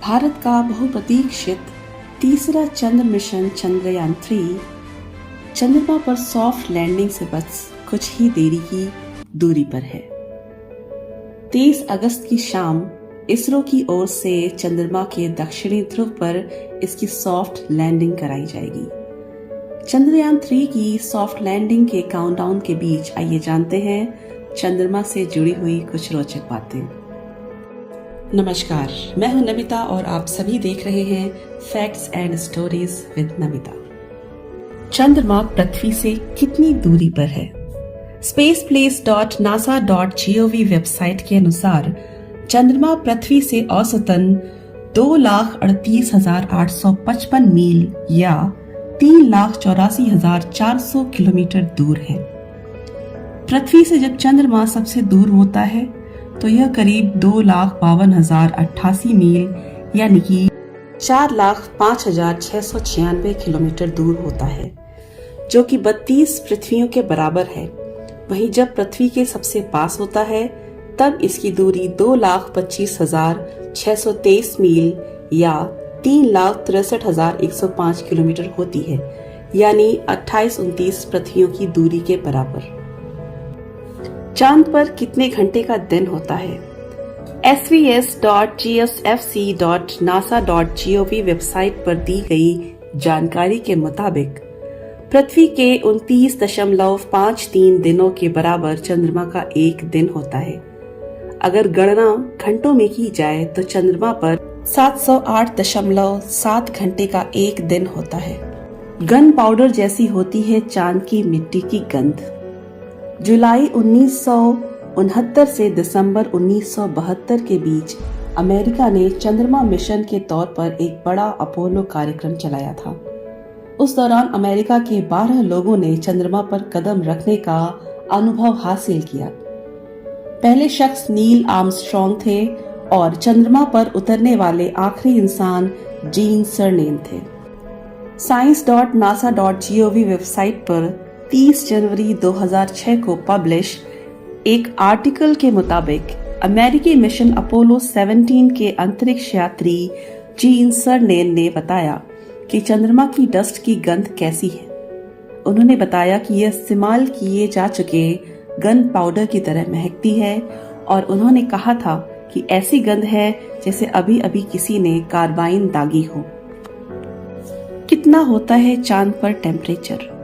भारत का बहुप्रतीक्षित तीसरा चंद्र मिशन चंद्रयान-3 चंद्रमा पर सॉफ्ट लैंडिंग से बस कुछ ही देरी की दूरी पर है। 23 अगस्त की शाम इसरो की ओर से चंद्रमा के दक्षिणी ध्रुव पर इसकी सॉफ्ट लैंडिंग कराई जाएगी। चंद्रयान-3 की सॉफ्ट लैंडिंग के काउंटडाउन के बीच आइए जानते हैं चंद्रमा से जुड़ी हुई कुछ रोचक बातें। नमस्कार, मैं हूं नमिता और आप सभी देख रहे हैं facts and stories with Namita. चंद्रमा पृथ्वी से कितनी दूरी पर है? spaceplace.nasa.gov वेबसाइट के अनुसार चंद्रमा पृथ्वी से औसतन 2,38,855 मील या 3,84,400 किलोमीटर दूर है। पृथ्वी से जब चंद्रमा सबसे दूर होता है तो यह करीब 2,52,088 मील यानी कि 4,05,696 किलोमीटर दूर होता है, जो कि 32 पृथ्वियों के बराबर है। वहीं जब पृथ्वी के सबसे पास होता है तब इसकी दूरी 2,25,623 मील या 3,63,105 किलोमीटर होती है, यानी 28-29 पृथ्वियों की दूरी के बराबर। चांद पर कितने घंटे का दिन होता है? svs.gsfc.nasa.gov वेबसाइट पर दी गई जानकारी के मुताबिक पृथ्वी के 29.53 दिनों के बराबर चंद्रमा का एक दिन होता है। अगर गणना घंटों में की जाए तो चंद्रमा पर 708.7 घंटे का एक दिन होता है। गन पाउडर जैसी होती है चांद की मिट्टी की गंध। जुलाई 1969 से दिसंबर 1972 के बीच अमेरिका ने चंद्रमा मिशन के तौर पर एक बड़ा अपोलो कार्यक्रम चलाया था। उस दौरान अमेरिका के 12 लोगों ने चंद्रमा पर कदम रखने का अनुभव हासिल किया। पहले शख्स नील आर्मस्ट्रॉन्ग थे और चंद्रमा पर उतरने वाले आखिरी इंसान जीन सरनेम थे। science.nasa.gov वेबसाइट पर 30 जनवरी 2006 को पब्लिश एक आर्टिकल के मुताबिक अमेरिकी मिशन अपोलो 17 के अंतरिक्ष यात्री जीन सरनेम ने बताया कि चंद्रमा की डस्ट की गंध कैसी है। उन्होंने बताया कि यह इस्तेमाल किए जा चुके गन पाउडर की तरह महकती है और उन्होंने कहा था कि ऐसी गंध है जैसे अभी अभी किसी ने कार्बाइन दागी हो। कितना होता है चांद पर टेम्परेचर?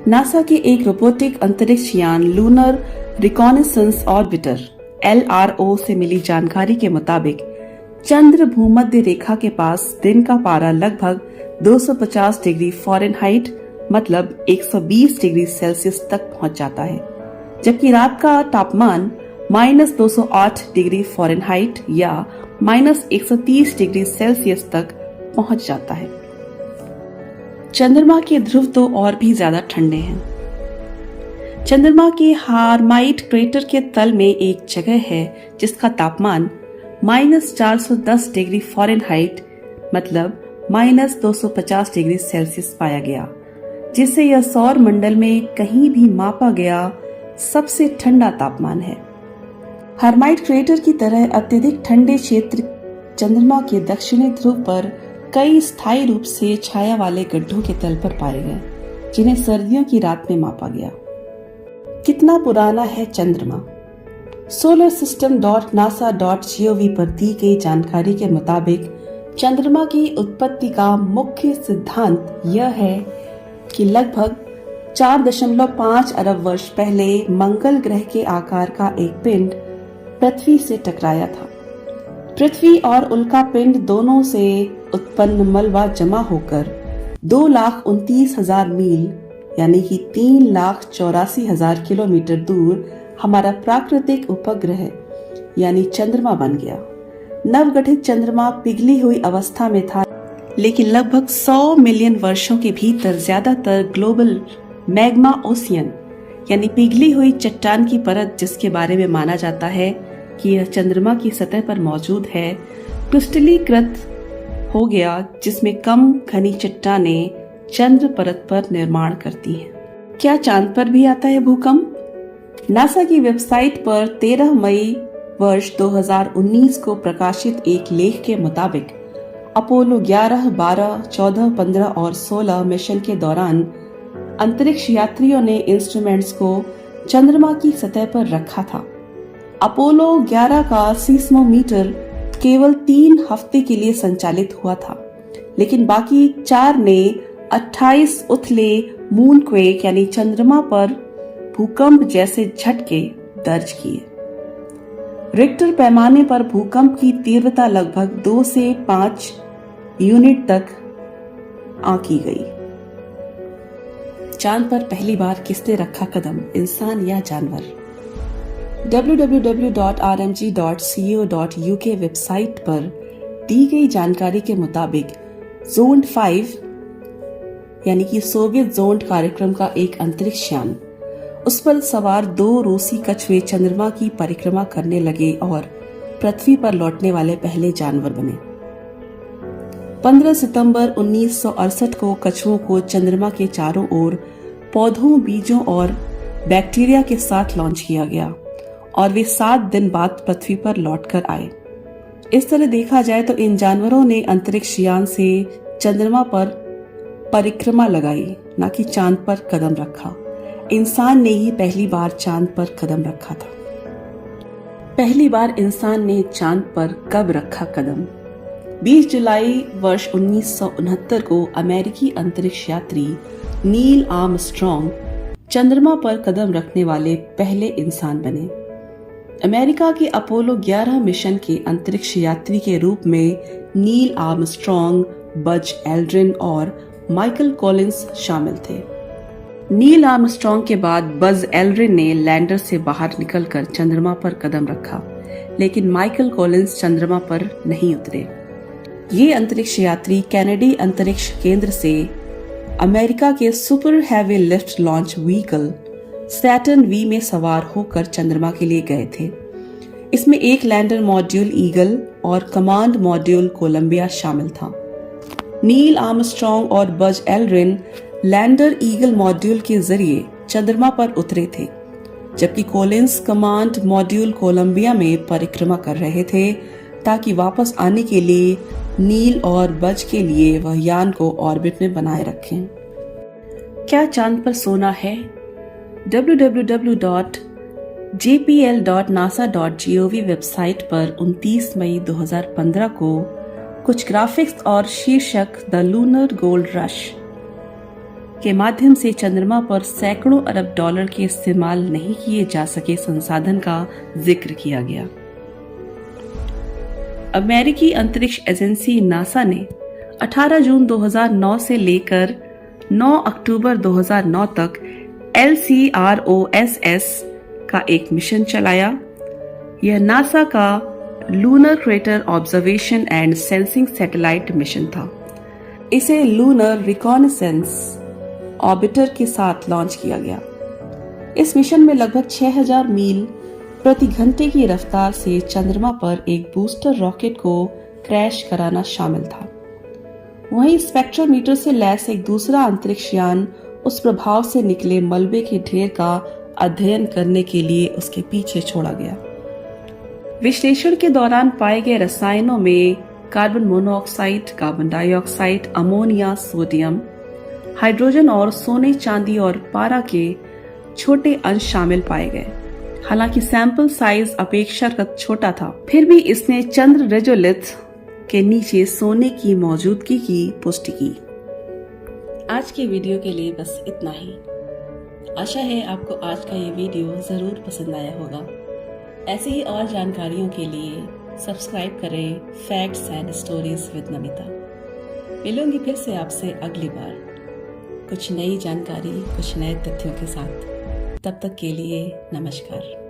नासा के एक रोबोटिक अंतरिक्ष यान लूनर रिकॉनेसेंस ऑर्बिटर LRO से मिली जानकारी के मुताबिक चंद्र भूमध्य रेखा के पास दिन का पारा लगभग 250 डिग्री फ़ारेनहाइट मतलब 120 डिग्री सेल्सियस तक पहुंच जाता है, जबकि रात का तापमान -208 डिग्री फ़ारेनहाइट या -130 डिग्री सेल्सियस तक पहुंच जाता है। चंद्रमा के ध्रुव तो और भी ज्यादा ठंडे हैं। चंद्रमा के हार्माइट क्रेटर के तल में एक जगह है जिसका तापमान -410 डिग्री फ़ारेनहाइट मतलब -250 डिग्री सेल्सियस पाया गया, जिससे यह सौर मंडल में कहीं भी मापा गया सबसे ठंडा तापमान है। हार्माइट क्रेटर की तरह अत्यधिक ठंडे क्षेत्र चंद्रमा के दक्षिणी ध्रुव पर कई स्थायी रूप से छाया वाले गड्ढों के तल पर पाए गए, जिन्हें सर्दियों की रात में मापा गया। कितना पुराना है चंद्रमा? solarSystem.nasa.gov पर दी गई जानकारी के मुताबिक चंद्रमा की उत्पत्ति का मुख्य सिद्धांत यह है कि लगभग 4.5 अरब वर्ष पहले मंगल ग्रह के आकार का एक पिंड पृथ्वी से टकराया था। पृथ्वी और उल्का पिंड दोनों से उत्पन्न मलबा जमा होकर 2,29,000 मील यानी कि 3,84,000 किलोमीटर दूर हमारा प्राकृतिक उपग्रह यानी चंद्रमा बन गया। नवगठित चंद्रमा पिघली हुई अवस्था में था, लेकिन लगभग 100 मिलियन वर्षों के भीतर ज्यादातर ग्लोबल मैग्मा ओशियन यानी पिघली हुई चट्टान की परत, जिसके बारे में माना जाता है कि यह चंद्रमा की सतह पर मौजूद है, क्रिस्टलीकृत हो गया, जिसमें कम घनी चट्टानें चंद्र परत पर निर्माण करती हैं। क्या चांद पर भी आता है भूकंप? नासा की वेबसाइट पर 13 मई वर्ष 2019 को प्रकाशित एक लेख के मुताबिक अपोलो 11, 12, 14, 15 और 16 मिशन के दौरान अंतरिक्ष यात्रियों ने इंस्ट्रूमेंट्स को चंद्रमा की सतह पर रखा था। अपोलो 11 का सीस्मोमीटर केवल 3 हफ्ते के लिए संचालित हुआ था, लेकिन बाकी 4 ने 28 उथले मूनक्वेक यानी चंद्रमा पर भूकंप जैसे झटके दर्ज किए। रिक्टर पैमाने पर भूकंप की तीव्रता लगभग 2 से 5 यूनिट तक आंकी गई। चांद पर पहली बार किसने रखा कदम, इंसान या जानवर? www.rmg.co.uk वेबसाइट पर दी गई जानकारी के मुताबिक जोंड 5 यानी कि सोवियत जोंड कार्यक्रम का एक अंतरिक्ष यान, उस पर सवार 2 रूसी कछुए चंद्रमा की परिक्रमा करने लगे और पृथ्वी पर लौटने वाले पहले जानवर बने। 15 सितंबर 1968 को कछुओं को चंद्रमा के चारों ओर पौधों, बीजों और बैक्टीरिया के साथ लॉन्च किया गया और वे 7 दिन बाद पृथ्वी पर लौटकर आए। इस तरह देखा जाए तो इन जानवरों ने अंतरिक्ष यान से चंद्रमा पर परिक्रमा लगाई, न कि चांद पर कदम रखा। इंसान ने ही पहली बार चांद पर कदम रखा था। पहली बार इंसान ने चांद पर कब रखा कदम? 20 जुलाई वर्ष 1969 को अमेरिकी अंतरिक्ष यात्री नील आर्मस्ट्रॉन्ग चंद्रमा पर कदम रखने वाले पहले इंसान बने। अमेरिका के अपोलो 11 मिशन के अंतरिक्ष यात्री के रूप में नील आर्मस्ट्रॉन्ग, बज एल्ड्रिन और माइकल कॉलिंस शामिल थे। नील आर्मस्ट्रॉन्ग के बाद बज एल्ड्रिन ने लैंडर से बाहर निकलकर चंद्रमा पर कदम रखा, लेकिन माइकल कॉलिंस चंद्रमा पर नहीं उतरे। ये अंतरिक्ष यात्री कैनेडी अंतरिक्ष केंद्र से अमेरिका के super heavy lift launch vehicle Saturn V में सवार होकर चंद्रमा के लिए गए थे। इसमें एक लैंडर मॉड्यूल ईगल और कमांड मॉड्यूल कोलंबिया शामिल था। नील आर्मस्ट्रॉन्ग और Buzz Aldrin lander eagle module के जरिए चंद्रमा पर उतरे थे, जबकि कॉलिंस कमांड मॉड्यूल कोलंबिया में परिक्रमा कर रहे थे ताकि वापस आने के लिए नील और बज के लिए वह यान को ऑर्बिट में बनाए रखें। क्या चांद पर सोना है? www.jpl.nasa.gov वेबसाइट पर 29 मई 2015 को कुछ ग्राफिक्स और शीर्षक द लूनर गोल्ड रश के माध्यम से चंद्रमा पर सैकड़ों अरब डॉलर के इस्तेमाल नहीं किए जा सके संसाधन का जिक्र किया गया। अमेरिकी अंतरिक्ष एजेंसी नासा ने 18 जून 2009 से लेकर 9 अक्टूबर 2009 तक LCROSS का एक मिशन चलाया। यह नासा का lunar crater observation and sensing satellite mission था। इसे लूनर रिकॉनेसेंस ऑर्बिटर के साथ लॉन्च किया गया। इस मिशन में लगभग 6000 मील प्रति घंटे की रफ्तार से चंद्रमा पर एक बूस्टर रॉकेट को क्रैश कराना शामिल था। वहीं स्पेक्ट्रोमीटर से लैस एक दूसरा अंतरिक्ष यान उस प्रभाव से निकले मलबे के ढेर का अध्ययन करने के लिए उसके पीछे छोड़ा गया। विश्लेषण के दौरान पाए गए रसायनों में carbon monoxide, carbon dioxide, ammonia, sodium, hydrogen और सोने, चांदी और पारा के छोटे अंश शामिल पाए गए। हालांकि सैंपल साइज अपेक्षाकृत छोटा था, फिर भी इसने चंद्र रेजोलिथ के नीचे सोने की मौजूदगी की पुष्टि की। आज के वीडियो के लिए बस इतना ही। आशा है आपको आज का ये वीडियो जरूर पसंद आया होगा। ऐसे ही और जानकारियों के लिए सब्सक्राइब करें facts and stories with Namita. मिलूंगी फिर से आपसे अगली बार कुछ नई जानकारी, कुछ नए तथ्यों के साथ। तब तक के लिए नमस्कार।